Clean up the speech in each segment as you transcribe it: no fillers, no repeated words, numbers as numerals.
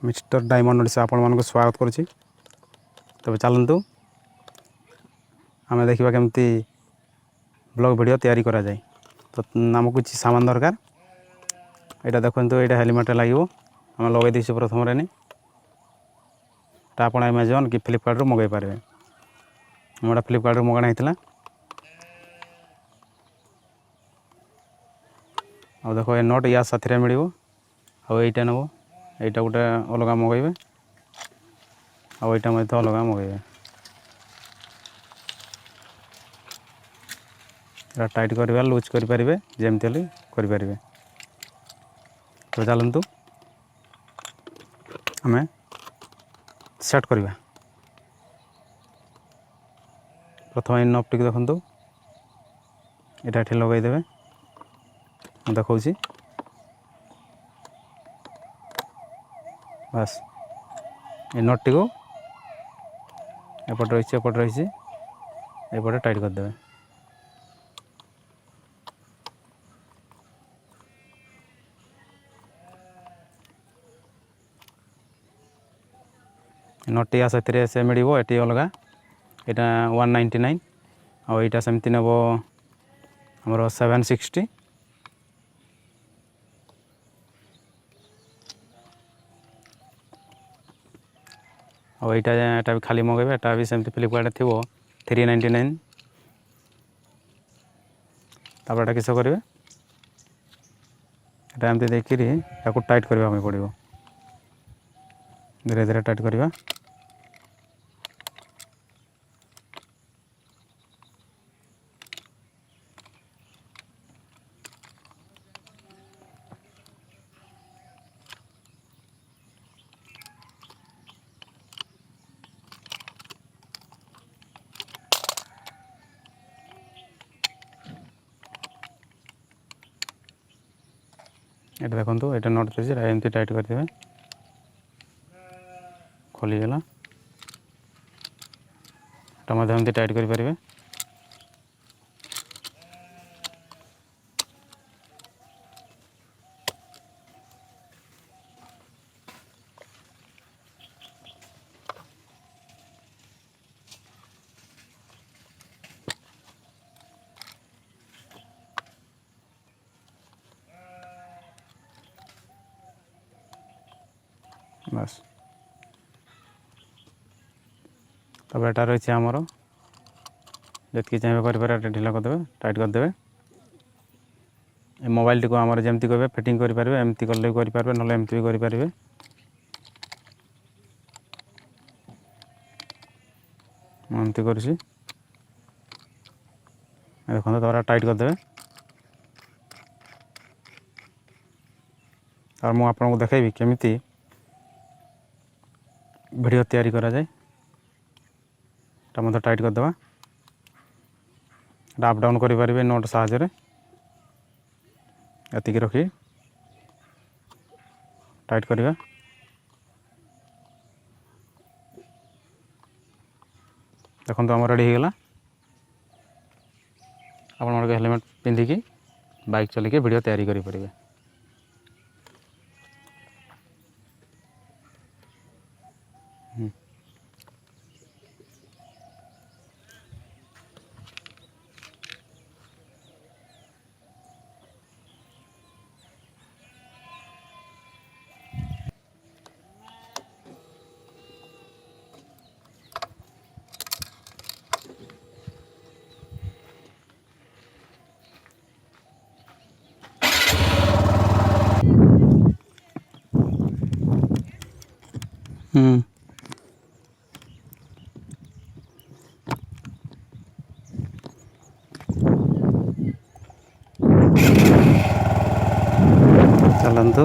Mister diamond Odisha आपण मानक स्वागत करुछि। तबे चलतु आम देखा केमती ब्लॉग वीडियो तैयारी करा जाए। तो आमको कुछ सामान दरकार। यहाँ देखो ये हेलमेट लगे आम लगे दीसु प्रथम रेनी आप अमेजन कि फ्लिपकार्ट मगै पारे। मोटा फ्लिपकार्ट मगाना होता आ देखो ये नट या साथी मिल आईटा नब यहाँ गोटे अलग मगैबे आईटा अलग मगैबे टाइट करवा लूज करें जमती करें। तो चलतु आम सेट करवा। प्रथम नब टी देखु यहाँ ये लगेदेवे देखा बस ये नट टी को एपट रही एपटे टाइट करदे। नटिया से मिल ये अलग यहाँ 199 और यहाँ सेमती नब आमर 760 और यहाँ भी खाली मगेबे यहाँ भी सेमती फ्लिपकार्ट थी 399 तापर किस करेंगे यहाँ एमती देखिए या टाइट करने पड़ो धीरे धीरे टाइट करवा। ये देखो ये नट थी एमती टाइट करदे खोलीगला एमती टाइट करें। बस तब यहाँ रही आमर जी चाहिए कर ढिला करदे टाइट करदे। मोबाइल टी को आमर जमती कहे फिटिंग करेंगे एमती कले करेंगे ना एमती भी करेंगे। एमती कर देखो तब टाइट करदे और मुझे आपको देखेबी केमिति वीडियो तैयारी करा जाए। मतलब टाइट करदे अप डाउन करें नोट साहाय्य एतिक रखी टाइट करवा। देखो आम रेडी होगा आप हेलमेट पिंधिकी बाइक चलिए वीडियो तैयारी करें। चलतु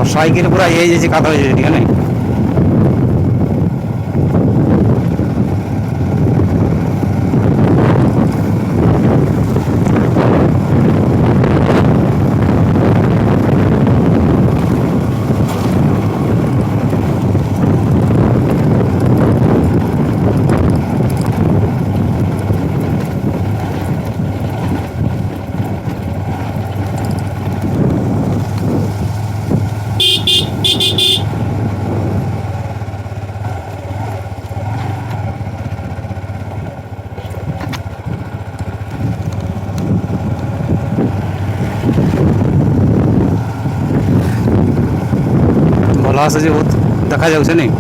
ବର୍ଷା ହେଇକିରି ପୁରା ଇଏ ହେଇଯାଇଛି, କାଦୁଅ ହେଇଯାଇଛି ଟିକେ ନାଇଁ। ଭଲ ଆସୁଛି, ବହୁତ ଦେଖାଯାଉଛି ନାଇଁ।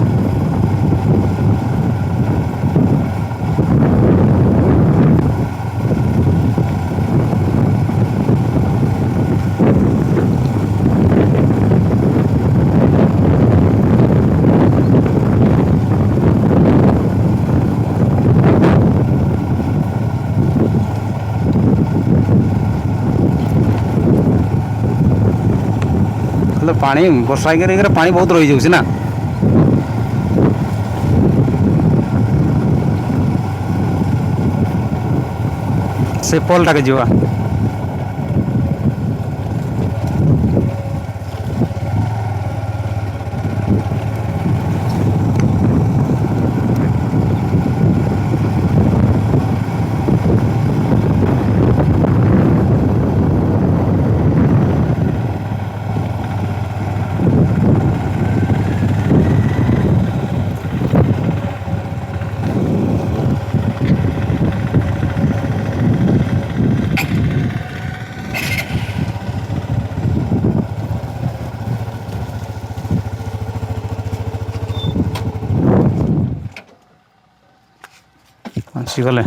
ହେଲେ ପାଣି ବର୍ଷା ହେଇକିରି ପାଣି ବହୁତ ରହିଯାଉଛି ନା। ସେ ପଲ୍ଟାକେ ଯିବା। ଆସିଗଲେ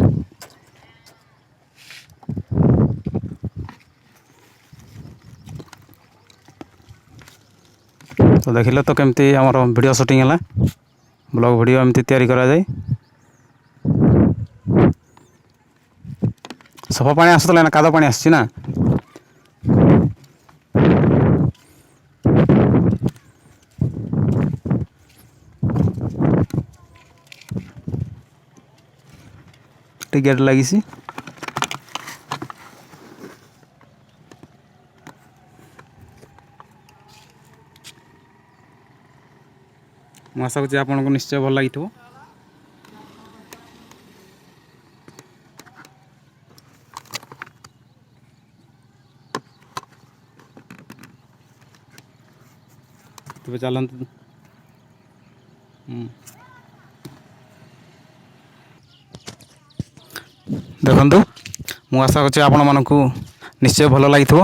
ତ ଦେଖିଲେ ତ କେମିତି ଆମର ଭିଡ଼ିଓ ସୁଟିଂ ହେଲା। ବ୍ଲଗ୍ ଭିଡ଼ିଓ ଏମିତି ତିଆରି କରାଯାଏ। ସଫା ପାଣି ଆସୁଥିଲା ନା କାଦୁଅ ପାଣି ଆସୁଛି ନା। ଟିକେ ଗେଟ୍ ଲାଗିଛି। ମୁଁ ଆଶା କରୁଛି ଆପଣଙ୍କୁ ନିଶ୍ଚୟ ଭଲ ଲାଗିଥିବ। ତେବେ ଚାଲନ୍ତୁ। ଦେଖନ୍ତୁ, ମୁଁ ଆଶା କରୁଛି ଆପଣମାନଙ୍କୁ ନିଶ୍ଚୟ ଭଲ ଲାଗିଥିବ।